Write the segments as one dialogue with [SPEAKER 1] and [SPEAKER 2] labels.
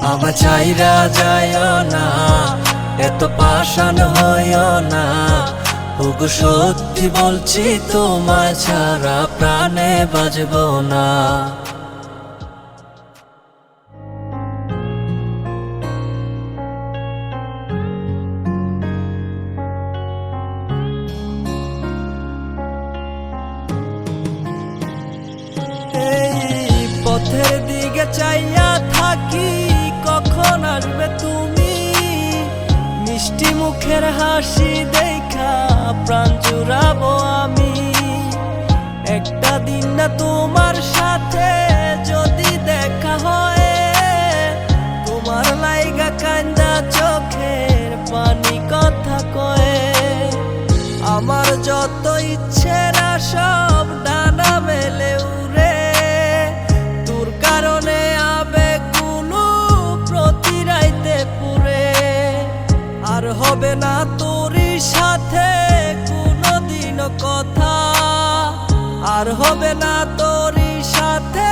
[SPEAKER 1] আমার চাইরা যাইও না, এত পাষাণ হইও না। ওগো সত্যি বলছি তোমায় ছাড়া প্রাণে বাজবো না।
[SPEAKER 2] এই পথের দিকে চাইয়া থাকি, কখন আসবে তুমি? মিষ্টি মুখের হাসি দেখা প্রাণ জুড়াবো আমি। একটা দিন না তোমার সাথে যদি দেখা হয়, তোমার লাইগা কান্দা চোখের পানি কথা কয়ে। আমার যত ইচ্ছেরা সব ডানা মেলে উড়ে, তোর কারণে আবেগগুলো প্রতি রাইতে পুরে। আর হবে না তোরই সাথে কোনোদিনও কথা, আর হবে না তোরই সাথে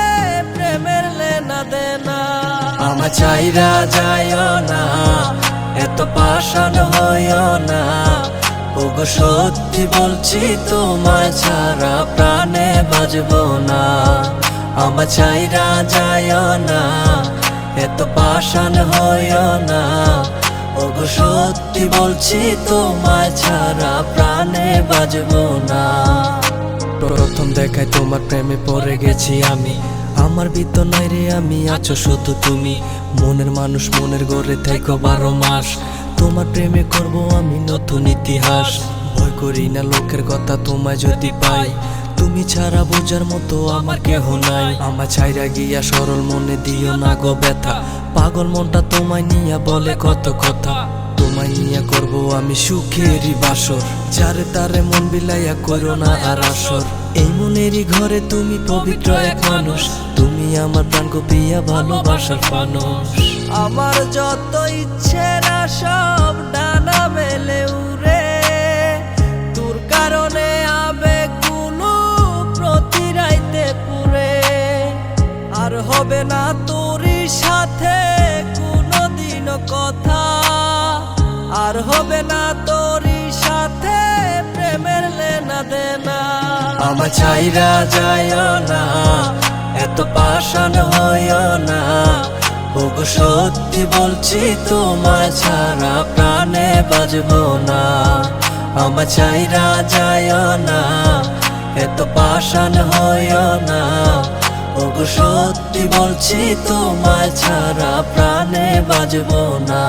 [SPEAKER 2] প্রেমের লেনা দেনা।
[SPEAKER 1] আমার চাইরা যাইও না, এত পাষাণ হইও না। ওগো সত্যি বলছি তোমায় ছাড়া প্রাণে বাজবো না। আমার চাইরা যাইও না, এত পাষাণ হইও না। ওগো সত্যি বলছি তোমায় ছাড়া প্রাণে বাজবো না।
[SPEAKER 2] প্রথম দেখায় তোমার প্রেমে পড়ে গেছি আমি। আমার ভিতর নাই রে আমি, আছো শুধু তুমি। মনের মানুষ মনের গড়ে থেকো 12 মাস। তোমার প্রেমে করব আমি নতুন ইতিহাস। ভয় করি না লোকের কথা তোমায় যদি পাই, তুমি ছাড়া বোঝার মতো আমার কেহ নাই। আমার ছাইরা গিয়া সরল মনে দিও না গো ব্যথা। পাগল মনটা তোমায় নিয়া বলে কত কথা। তোমায় নিয়া করব আমি সুখেরই বাসর, যারে তারে মন বিলাইয়া করো না আর আসর। এই মনেরই ঘরে তুমি পবিত্র এক মানুষ, তুমি আমার প্রাণ গো প্রিয়া ভালোবাসার মানুষ। আমার যত ইচ্ছেরা সব ডানা মেলে উড়ে, তোর কারণে আবেগগুলো প্রতি রাইতে পুরে। আর হবে না তোরই সাথে কোনোদিনও কথা, আর হবে না তোরই সাথে প্রেমের লেনা দেনা।
[SPEAKER 1] আমার চাইরা যাইও না, এত পাষাণ হইও না। ওগো সত্যি বলছি তোমায় ছাড়া প্রাণে বাজবো না। আমার চাইরা যাইও না, এত পাষাণ হইও না। ওগো সত্যি বলছি তোমায় ছাড়া প্রাণে বাজবো না।